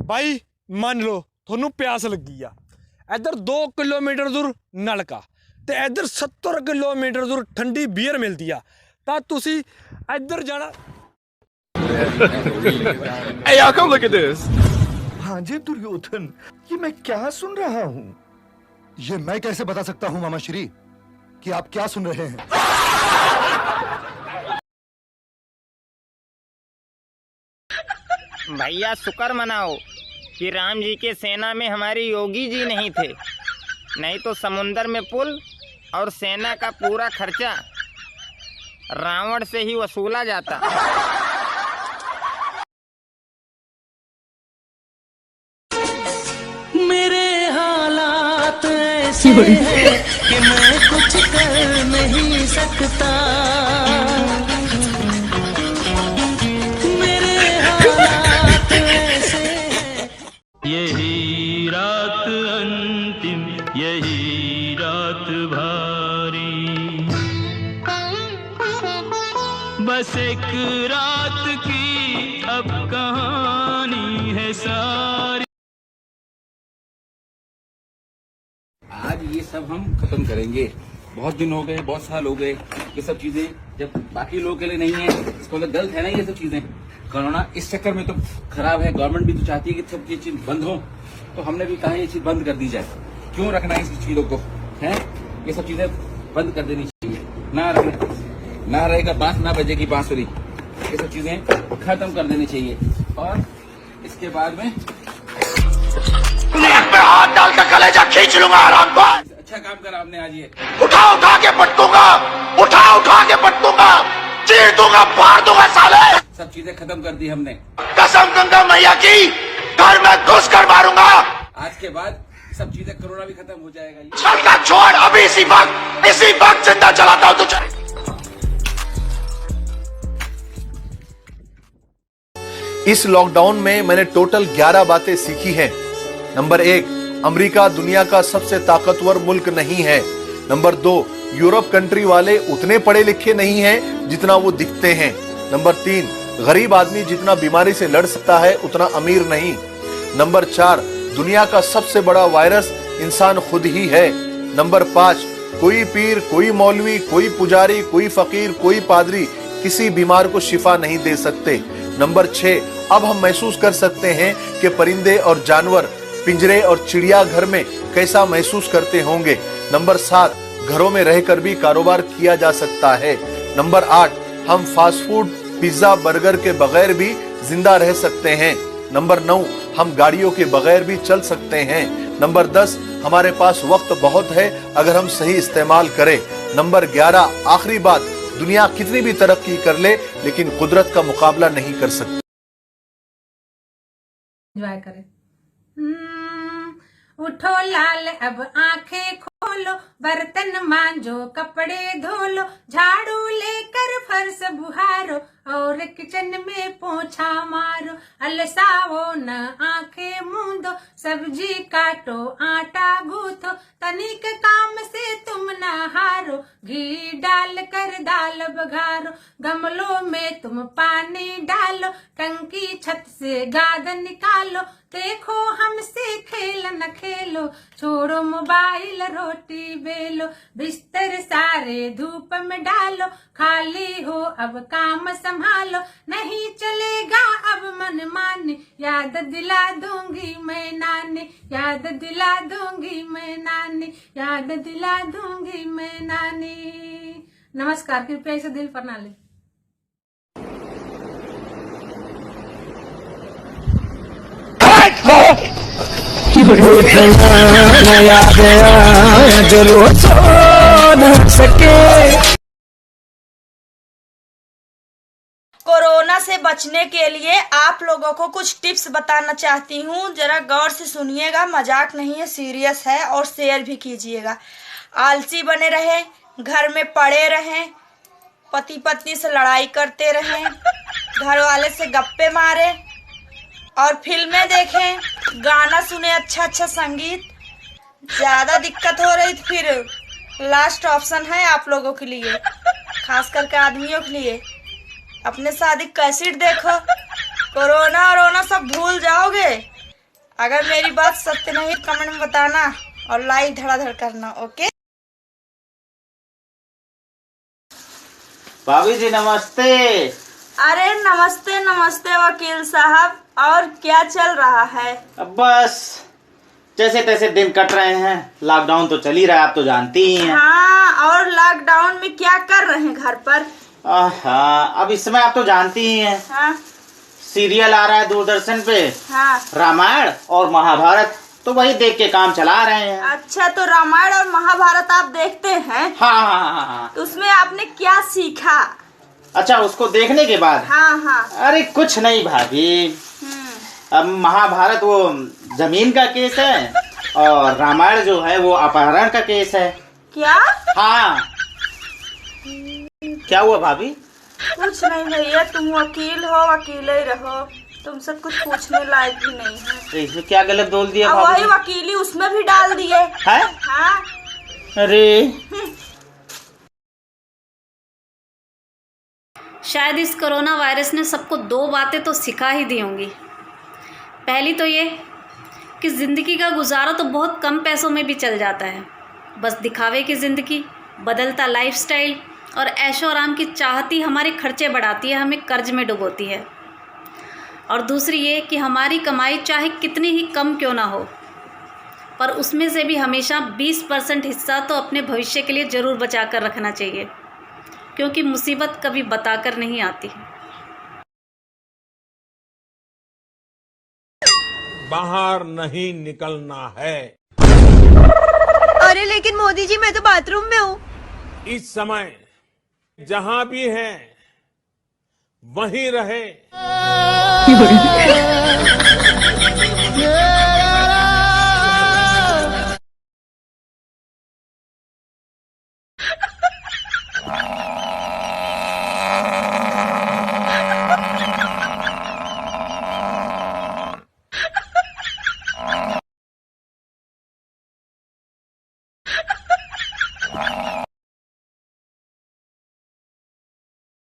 ਬਾਈ ਮੰਨ ਲਓ ਤੁਹਾਨੂੰ ਪਿਆਸ ਲੱਗੀ ਆ, ਇੱਧਰ 2 ਕਿਲੋਮੀਟਰ ਦੂਰ ਨਲਕਾ ਤੇ ਇੱਧਰ 70 ਕਿਲੋਮੀਟਰ ਦੂਰ ਠੰਡੀ ਬੀਅਰ ਮਿਲਦੀ ਆ, ਤਾਂ ਤੁਸੀਂ ਇੱਧਰ ਜਾਣਾ। Hey, y'all, come look at this. भांजे दुर्योधन, ये मैं क्या सुन रहा हूँ? ये मैं कैसे बता सकता हूँ मामा श्री कि आप क्या सुन रहे हैं? भैया शुक्र मनाओ कि राम जी के सेना में हमारे योगी जी नहीं थे, नहीं तो समुंदर में पुल और सेना का पूरा खर्चा रावण से ही वसूला जाता। मेरे हालात ऐसे हैं कि मैं कुछ कर नहीं सकता। मेरे हालात ऐसे हैं। यही रात अंतिम, यही रात भारी, बस एक रात की अब कहानी है सारी। आज ये सब हम खत्म करेंगे। बहुत दिन हो गए, बहुत साल हो गए, ये सब चीजें जब बाकी लोगों के लिए नहीं है, इसको मतलब गलत है ना ये सब चीजें। कोरोना इस चक्कर में तो खराब है, गवर्नमेंट भी तो चाहती है कि सब ये चीज बंद हो, तो हमने भी कहा ये चीज बंद कर दी जाए। क्यों रखना है इस चीजों को, है ये सब चीजें बंद कर देनी चाहिए। ना रहेगा बांस, ना बजेगी बांसुरी, ये सब चीजें खत्म कर देनी चाहिए। और इसके बाद में हाथ डाल कर कलेजा खींच लूंगा आराम को। अच्छा काम करा आपने आज, ये उठा के पटकूंगा, उठा के पटकूंगा, चीर दूंगा, फाड़ दूंगा साले। सब चीजें खत्म कर दी हमने। कसम गंगा मैया की, घर में घुस कर मारूंगा। आज के बाद सब चीजें, कोरोना भी खत्म हो जाएगा। चलता छोड़, अभी इसी वक्त जिंदा चलाता हूँ तुझे। इस लॉकडाउन में मैंने टोटल 11 बातें सीखी हैं। नंबर 1, अमेरिका दुनिया का सबसे ताकतवर मुल्क नहीं है। नंबर 2, यूरोप कंट्री वाले उतने पढ़े लिखे नहीं हैं जितना वो दिखते हैं। नंबर 3, गरीब आदमी जितना बीमारी से लड़ सकता है उतना अमीर नहीं। नंबर 4, दुनिया का सबसे बड़ा वायरस इंसान खुद ही है। नंबर 5, कोई पीर, कोई मौलवी, कोई पुजारी, कोई फकीर, कोई पादरी किसी बीमार को शिफा नहीं दे सकते। नंबर 6, अब हम महसूस कर सकते हैं कि परिंदे और जानवर पिंजरे और चिड़ियाघर में कैसा महसूस करते होंगे। नंबर 7, घरों में रहकर भी कारोबार किया जा सकता है। नंबर 8, हम फास्ट फूड, पिज्जा, बर्गर के बगैर भी जिंदा रह सकते हैं। नंबर 9, हम गाड़ियों के बगैर भी चल सकते हैं। नंबर 10, हमारे पास वक्त बहुत है अगर हम सही इस्तेमाल करें। नंबर 11, आखिरी बात, दुनिया कितनी भी तरक्की कर ले लेकिन कुदरत का मुकाबला नहीं कर सकती। एंजॉय करें। उठो लाल अब आंखें खोलो, बर्तन मांजो, कपड़े धो लो, झाड़ू लेकर फर्श बुहारो और किचन में पोछा मारो। अलसाओ न आंखें मूंदो, सब्जी काटो, आटा गूंथो, तनिक काम से तुम न हारो। घी डाल कर दाल बघारो, गमलों में तुम पानी डालो, टंकी छत से गाद निकालो। देखो हमसे खेल न खेलो, छोड़ो मोबाइल, रोटी बेलो, बिस्तर सारे धूप में डालो। खाली हो अब काम संभालो, नहीं चलेगा अब मन माने, याद दिला दूंगी मैं नानी, याद दिला दूंगी मैं नानी, याद दिला दूंगी मैं नानी। नमस्कार, कृपया इसे दिल पर ना ले। कोरोना से बचने के लिए आप लोगों को कुछ टिप्स बताना चाहती हूँ, जरा गौर से सुनिएगा, मजाक नहीं है, सीरियस है, और शेयर भी कीजिएगा। आलसी बने रहे, घर में पड़े रहें, पति पत्नी से लड़ाई करते रहें, घर वाले से गप्पे मारे और फिल्में देखें, गाना सुने, अच्छा अच्छा संगीत। ज्यादा दिक्कत हो रही तो फिर लास्ट ऑप्शन है आप लोगों के लिए, खास करके आदमियों के लिए, अपने शादी कैसेट देखो। कोरोना वरोना सब भूल जाओगे, अगर मेरी बात सत्य नहीं कमेंट में बताना और लाइक धड़ाधड़ करना। ओके भाभी जी नमस्ते। अरे नमस्ते नमस्ते वकील साहब, और क्या चल रहा है? अब बस जैसे तैसे दिन कट रहे हैं, लॉकडाउन तो चल ही रहा है, आप तो जानती ही हैं। हाँ, और लॉकडाउन में क्या कर रहे हैं घर पर? हाँ, अब इस समय आप तो जानती ही हैं। हाँ सीरियल आ रहा है दूरदर्शन पे, हाँ। रामायण और महाभारत, तो वही देख के काम चला रहे हैं। अच्छा, तो रामायण और महाभारत आप देखते हैं? हाँ हाँ हाँ हाँ। तो उसमें आपने क्या सीखा? अच्छा, उसको देखने के बाद? हाँ हाँ। अरे कुछ नहीं भाभी, अब महाभारत वो जमीन का केस है और रामायण जो है वो अपहरण का केस है। क्या? हाँ। क्या हुआ भाभी? कुछ नहीं भैया, तुम वकील हो, वकील ही रहो, तुमसे कुछ पूछने लायक भी नहीं है। तो इसमें क्या गलत बोल दिया अब भाभी? वही वकीली उसमें भी डाल दिए है? हाँ। अरे शायद इस कोरोना वायरस ने सबको दो बातें तो सिखा ही दी होंगी। पहली तो ये कि ज़िंदगी का गुजारा तो बहुत कम पैसों में भी चल जाता है, बस दिखावे की ज़िंदगी, बदलता लाइफस्टाइल और ऐशो आराम की चाहती हमारे खर्चे बढ़ाती है, हमें कर्ज में डुबोती है। और दूसरी ये कि हमारी कमाई चाहे कितनी ही कम क्यों ना हो, पर उसमें से भी हमेशा 20% हिस्सा तो अपने भविष्य के लिए ज़रूर बचा कर रखना चाहिए, क्योंकि मुसीबत कभी बताकर नहीं आती। बाहर नहीं निकलना है। अरे लेकिन मोदी जी, मैं तो बाथरूम में हूँ। इस समय जहां भी है वहीं रहे।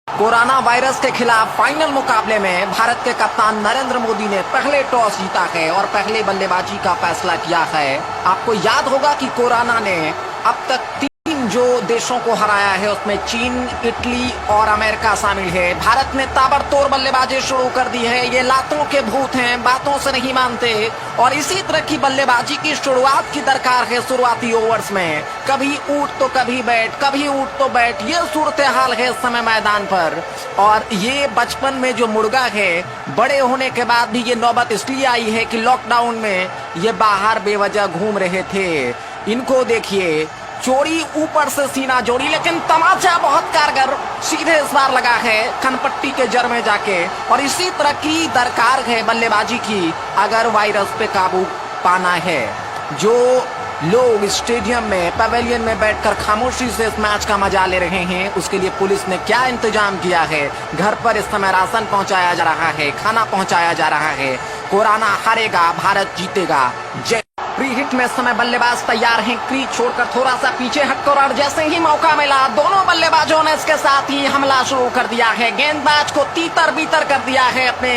कोरोना वायरस के खिलाफ फाइनल मुकाबले में भारत के कप्तान नरेंद्र मोदी ने पहले टॉस जीता है और पहले बल्लेबाजी का फैसला किया है। आपको याद होगा कि कोरोना ने अब तक 3 जो देशों को हराया है उसमें चीन, इटली और अमेरिका शामिल है। भारत ने ताबड़तोड़ बल्लेबाजी शुरू कर दी है। ये लातों के भूत हैं, बातों से नहीं मानते और इसी तरह की बल्लेबाजी की शुरुआत की दरकार है शुरुआती ओवर्स में। कभी ऊट तो कभी बैट, कभी ऊट तो बैट, ये सूरत हाल है इस समय मैदान पर। और ये बचपन में जो मुर्गा है, बड़े होने के बाद भी ये नौबत इसलिए आई है कि लॉकडाउन में ये बाहर बेवजह घूम रहे थे। इनको देखिए, चोरी ऊपर से सीना जोड़ी, लेकिन तमाचा बहुत कारगर सीधे इस बार लगा है कनपट्टी के जड़ में जाके। और इसी तरह की दरकार है बल्लेबाजी की अगर वायरस पे काबू पाना है। जो लोग स्टेडियम में, पवेलियन में बैठकर खामोशी से इस मैच का मजा ले रहे हैं, उसके लिए पुलिस ने क्या इंतजाम किया है। घर पर इस समय राशन पहुंचाया जा रहा है, खाना पहुंचाया जा रहा है। कोरोना हारेगा, भारत जीतेगा। जय। प्री हिट में समय बल्लेबाज तैयार हैं, क्रीज छोड़कर थोड़ा सा पीछे हटकर, और जैसे ही मौका मिला दोनों बल्लेबाजों ने इसके साथ ही हमला शुरू कर दिया है। गेंदबाज को तीतर बीतर कर दिया है अपने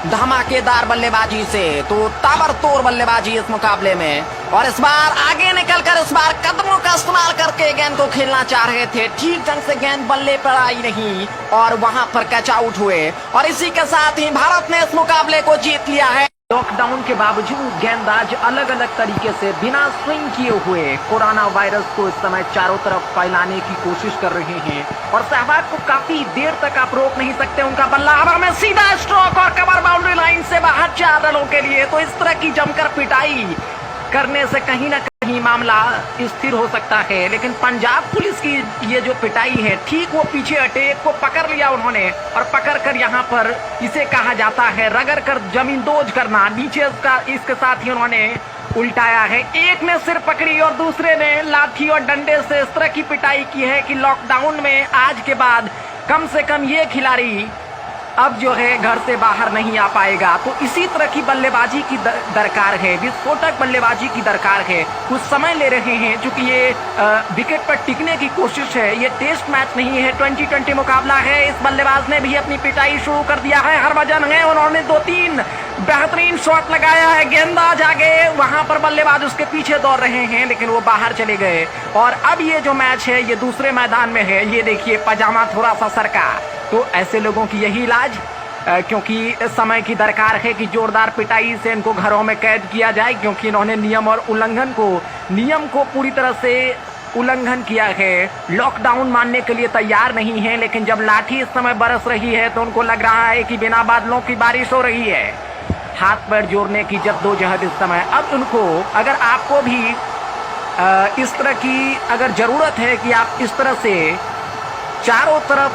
धमाकेदार बल्लेबाजी से। तो ताबड़तोड़ बल्लेबाजी इस मुकाबले में, और इस बार आगे निकलकर इस बार कदमों का इस्तेमाल करके गेंद को खेलना चाह रहे थे। ठीक ढंग से गेंद बल्ले पर आई नहीं और वहां पर कैच आउट हुए, और इसी के साथ ही भारत ने इस मुकाबले को जीत लिया है। लॉकडाउन के बावजूद गेंदबाज अलग अलग तरीके से बिना स्विंग किए हुए कोरोना वायरस को इस समय चारों तरफ फैलाने की कोशिश कर रहे हैं, और सहवाग को काफी देर तक आप रोक नहीं सकते। उनका बल्ला हवा में सीधा स्ट्रोक और कवर बाउंड्री लाइन से बाहर 4 रनों के लिए। तो इस तरह की जमकर पिटाई करने से कहीं ना कहीं मामला स्थिर हो सकता है, लेकिन पंजाब पुलिस की ये जो पिटाई है, ठीक वो पीछे हटे, एक को पकड़ लिया उन्होंने, और पकड़कर यहाँ पर इसे कहा जाता है रगड़ कर जमींदोज करना। नीचे इसके साथ ही उन्होंने उल्टाया है। एक ने सिर पकड़ी और दूसरे ने लाठी और डंडे से इस तरह की पिटाई की है कि लॉकडाउन में आज के बाद कम से कम ये खिलाड़ी अब जो है घर से बाहर नहीं आ पाएगा। तो इसी तरह की बल्लेबाजी की दरकार है, विस्फोटक बल्लेबाजी की दरकार है। कुछ समय ले रहे हैं क्योंकि ये विकेट पर टिकने की कोशिश है। ये टेस्ट मैच नहीं है, 2020 मुकाबला है। इस बल्लेबाज ने भी अपनी पिटाई शुरू कर दिया है। हरभजन है, उन्होंने 2-3 बेहतरीन शॉट लगाया है, गेंदबाज आगे, वहां पर बल्लेबाज उसके पीछे दौड़ रहे हैं लेकिन वो बाहर चले गए। और अब ये जो मैच है ये दूसरे मैदान में है। ये देखिए पजामा थोड़ा सा सरका, तो ऐसे लोगों की यही इलाज, क्योंकि समय की दरकार है कि जोरदार पिटाई से इनको घरों में कैद किया जाए, क्योंकि इन्होंने नियम को पूरी तरह से उल्लंघन किया है। लॉकडाउन मानने के लिए तैयार नहीं है, लेकिन जब लाठी इस समय बरस रही है तो उनको लग रहा है कि बिना बादलों की बारिश हो रही है। हाथ पैर जोड़ने की जद्दोजहद इस समय। अब उनको, अगर आपको भी इस तरह की अगर जरूरत है कि आप इस तरह से चारों तरफ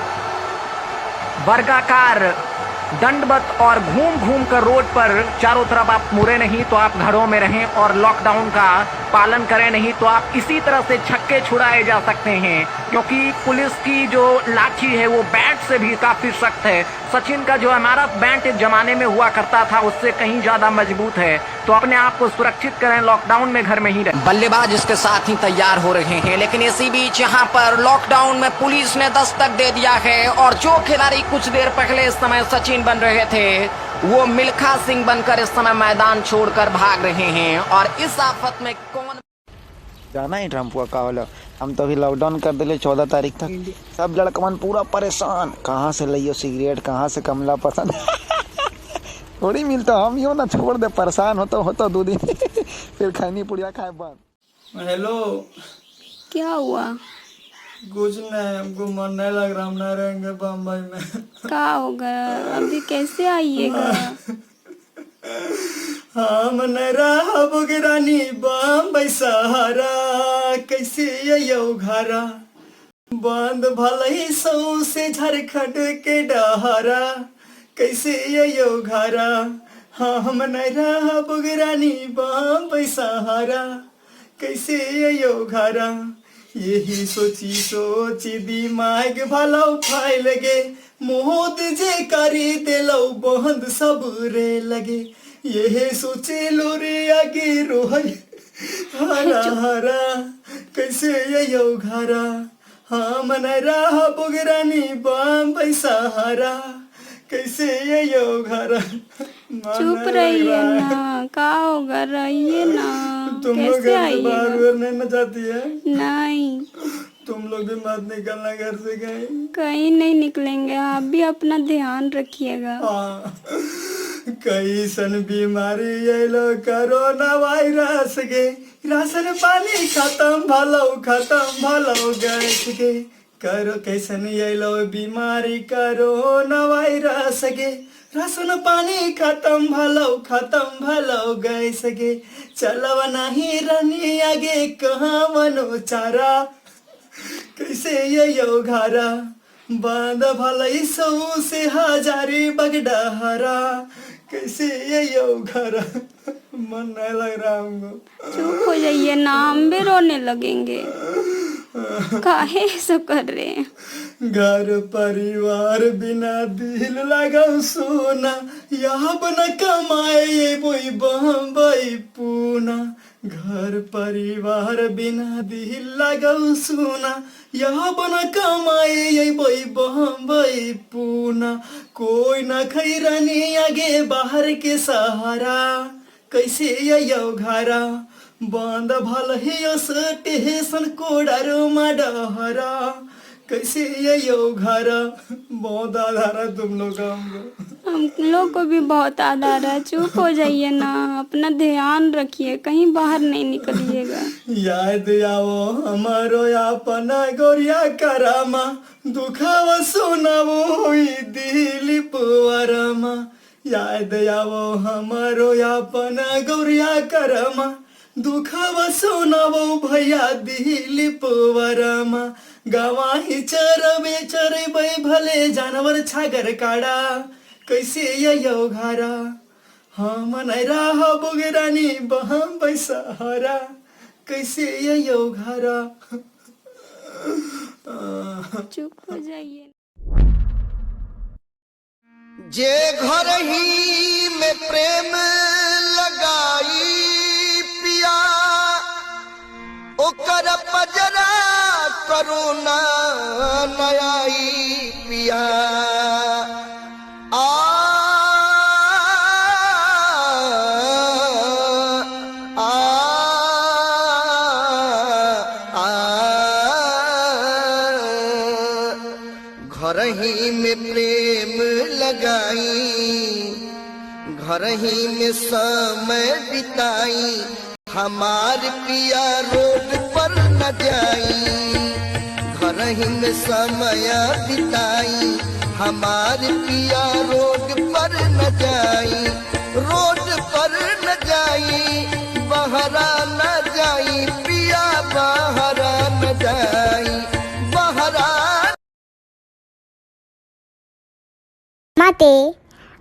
वर्गाकार दंडवत और घूम घूम कर रोड पर चारों तरफ आप मुड़े नहीं तो आप घरों में रहें और लॉकडाउन का पालन करें, नहीं तो आप इसी तरह से छक्के छुड़ाए जा सकते हैं, क्योंकि पुलिस की जो लाठी है वो बैट से भी काफी सख्त है। सचिन का जो इमारत बैट एक जमाने में हुआ करता था उससे कहीं ज्यादा मजबूत है। तो अपने आप को सुरक्षित करें, लॉकडाउन में घर में ही रहें। बल्लेबाज इसके साथ ही तैयार हो रहे हैं, लेकिन इसी बीच यहाँ पर लॉकडाउन में पुलिस ने दस्तक दे दिया है और जो खिलाड़ी कुछ देर पहले इस समय सचिन बन रहे थे वो मिल्खा सिंह बनकर इस समय मैदान छोड़कर भाग रहे हैं। और इस आफत में कौन जाना ही ट्रम्प का होलो, हम तो अभी लॉकडाउन कर दिले 14 तारीख तक। सब लड़कमन पूरा परेशान, कहाँ से लियो सिगरेट, कहाँ से कमला पसंद थोड़ी मिलता, हम यो ना छोड़ दे, परेशान होता 2 दिन फिर खैनी पुड़िया खाए बंद। हेलो, क्या हुआ? कुछ नहीं, हमको मन नहीं लग रहा, हम नहीं रहेंगे बम्बई में। क्या होगा? अभी कैसे आइएगा? हम नहीं रहोगे रानी बम्बई सहारा, कैसे यो घरा बंद भले सौ से झारखंड के डहारा, कैसे यो घरा। हाँ हम नहीं रहोगे रानी बम्बई सहारा, कैसे यो घरा। यही सोची दिमाग भलो फाइल गे, मोहत जे करी दिलो बंद सब रे लगे। यही सोचे लो रे आगे रोहई हरा हरा, कैसे यो घरा। हाँ मन रहा बुगरानी बम्बई सहारा, कैसे यो घरा। चुप रहिए ना, क्या होगा, रहिए ना। तुम लोग बाहर नहीं जाती है? नहीं। तुम लोग भी मत निकलना घर से कहीं नहीं निकलेंगे, आप भी अपना ध्यान रखिएगा। कई सन बीमारी आइलो, कोरोना वायरस के, राशन पानी खत्म भलो गैस के। करो कैसन आइलो बीमारी कोरोना वायरस के, राशन पानी खत्म भलो गैस के। चलवा नहीं रनी आगे कहाँ मनो चारा, कैसे यो घरा बांध भले सौ से हजारी बगडहरा, कैसे यो घरा। मन नहीं लग रहा हमको। चुप हो जाइए ना, हम भी रोने लगेंगे। काहे ऐसा कर रहे हैं? घर परिवार बिना दिल लगा सोना, यहाँ बना कमाए ये बोई बम्बई पूना। घर परिवार बिना दिल लगा सोना, यहाँ बना कमाए ये बोई बम्बई पूना। कोई ना खैरानी आगे बाहर के सहारा, कैसे यो घरा बंद भल ही स्टेशन कोडारो माडहरा, कैसे यो घरा। बहुत आधार है तुम लोग का, हम लोग को भी बहुत आधार है। चुप हो जाइए ना, अपना ध्यान रखिए, कहीं बाहर नहीं निकलिएगा। याद आओ हमारो अपना गोरिया करामा, दुखावा सुनावो हुई दिलीप वरमा। याद आओ हमारो अपना गोरिया करामा, दुखावा सुनावो भैया दिलीप वरमा। गवाही चरबे भले जानवर छागर काड़ा, कैसे यो घरा। हम नहीं रहा बुगरानी बम्बई सहारा, कैसे यो घरा। चुप हो जाइए। जे घर ही में प्रेम लगाई पिया, ओकर पजरा करुणा नयाई पिया। ही में प्रेम लगाई, घर ही में समय बिताई, हमार पिया रोड पर न जाई, घर ही में समय बिताई, हमार पिया रोड पर न जाई, रोड पर न जाई, बहरा न जाई, पिया बहरा न जाई, बहरा। माते,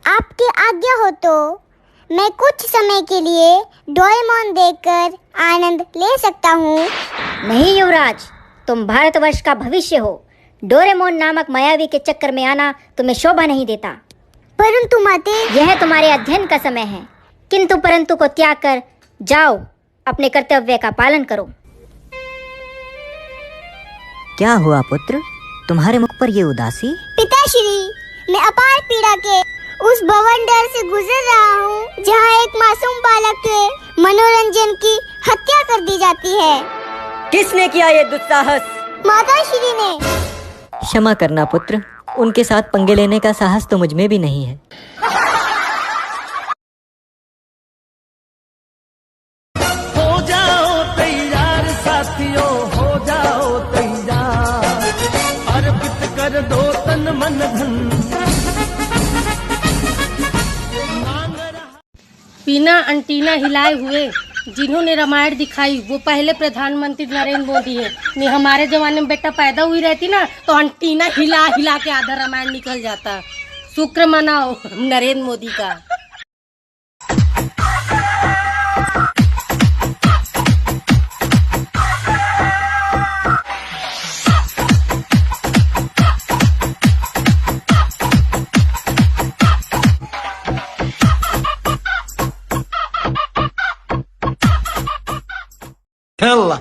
आपकी आज्ञा हो तो मैं कुछ समय के लिए डोरेमोन देखकर आनंद ले सकता हूँ। नहीं युवराज, तुम भारतवर्ष का भविष्य हो। डोरेमोन नामक मायावी के चक्कर में आना तुम्हें शोभा नहीं देता। परंतु माते, यह तुम्हारे अध्ययन का समय है, किंतु परंतु को त्याग कर जाओ, अपने कर्तव्य का पालन करो। क्या हुआ पुत्र, तुम्हारे मुख पर ये उदासी? पिताश्री, मैं अपार पीड़ा के उस भवंडर से गुजर रहा हूँ जहाँ एक मासूम बालक के मनोरंजन की हत्या कर दी जाती है। किसने किया ये दुस्साहस? माताश्री ने। क्षमा करना पुत्र, उनके साथ पंगे लेने का साहस तो मुझ में भी नहीं है। हो जाओ तैयार साथियों, हो जाओ तैयार, अर्पित कर दो तन मन धन। बिना अंटीना हिलाए हुए जिन्होंने रामायण दिखाई वो पहले प्रधानमंत्री नरेंद्र मोदी है। नहीं, हमारे जमाने में बेटा पैदा हुई रहती ना तो अंटीना हिला हिला के आधा रामायण निकल जाता। शुक्र मनाओ नरेंद्र मोदी का। Allah.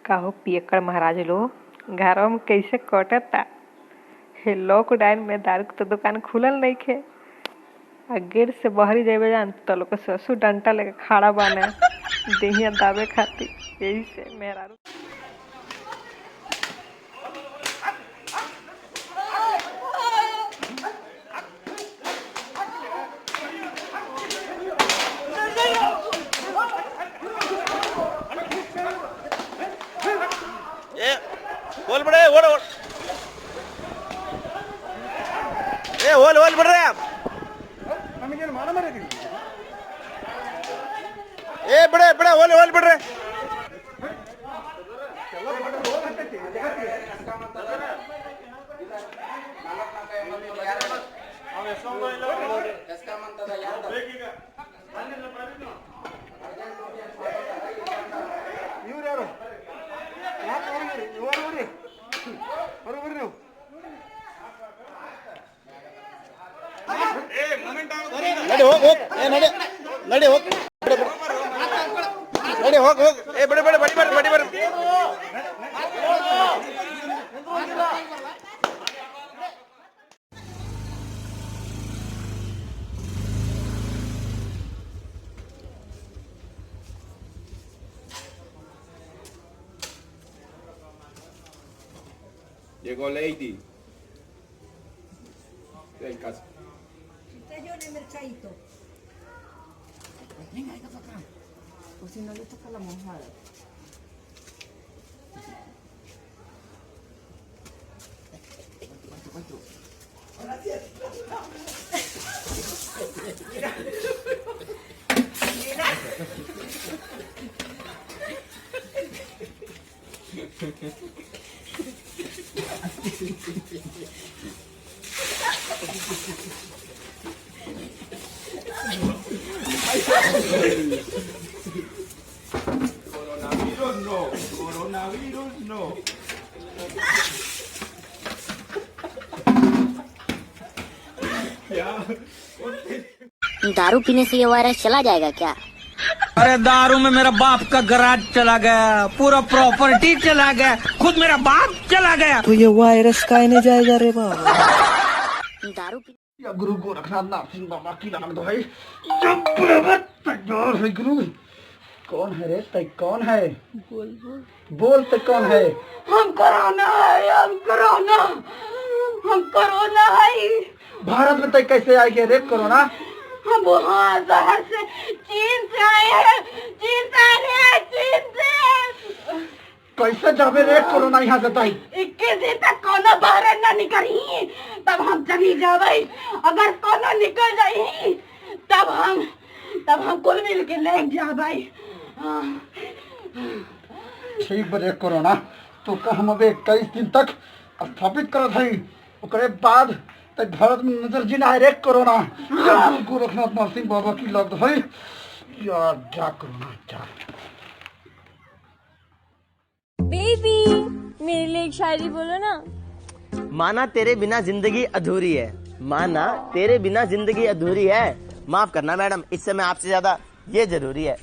कहो पियक्कड़ महाराज लो, घरों में कैसे कटता हे। लॉकडाउन में दारू के तो दुकान खुलल नहीं खे, आ गेट से बहरी जाए जान तो लोग ससुर डंटा लेके खड़ा बने देहिया दावे खाती। यही से मेरा होल बड़े होल होल ए होल होल बढ़ रहे आप ए बड़े बड़े होल होल बढ़ रहे नडे होग ए नडे नडे होग नडे होग ए बड़े बड़े बड़ी बड़ी Llegó Lady. En casa. Usted yo en el mercadito. Venga, venga para acá. O si no le toca la mojada. दारू पीने से ये वायरस चला जाएगा क्या? अरे दारू में मेरा बाप का गराज चला गया, पूरा प्रॉपर्टी चला गया, खुद मेरा बाप चला गया। तो ये वायरस काहे जाएगा रे बाबा? दारू पी या गुरु गोरखनाथ नारसिंह बाबा की नाम दो भाई। जब तैयार है गुरु। कौन है रे? तय कौन है? बोल तय कौन है? हम कोरोना है, हम कोरोना है। भारत में तय कैसे आई है रे कोरोना? हम वहाँ शहर से चीन से आए हैं, चीन से। कैसे जावे रे कोरोना यहाँ से तय? 21 दिन तक कोनो बाहर न निकली, तब हम चली जावे। अगर कोनो निकल जाई तब हम कुल मिल के ले जावे। ठीक बरे कोरोना तो हम अब 21 दिन तक स्थापित करत हई, ओकरे बाद तक भारत में नजर जिना है रे कोरोना। गोरखनाथ नरसिंह बाबा की लग है यार। जा कोरोना जा। बेबी मेरे लिए एक शायरी बोलो ना। माना तेरे बिना जिंदगी अधूरी है, माना तेरे बिना जिंदगी अधूरी है। माफ करना मैडम, इस समय आपसे ज्यादा ये जरूरी है।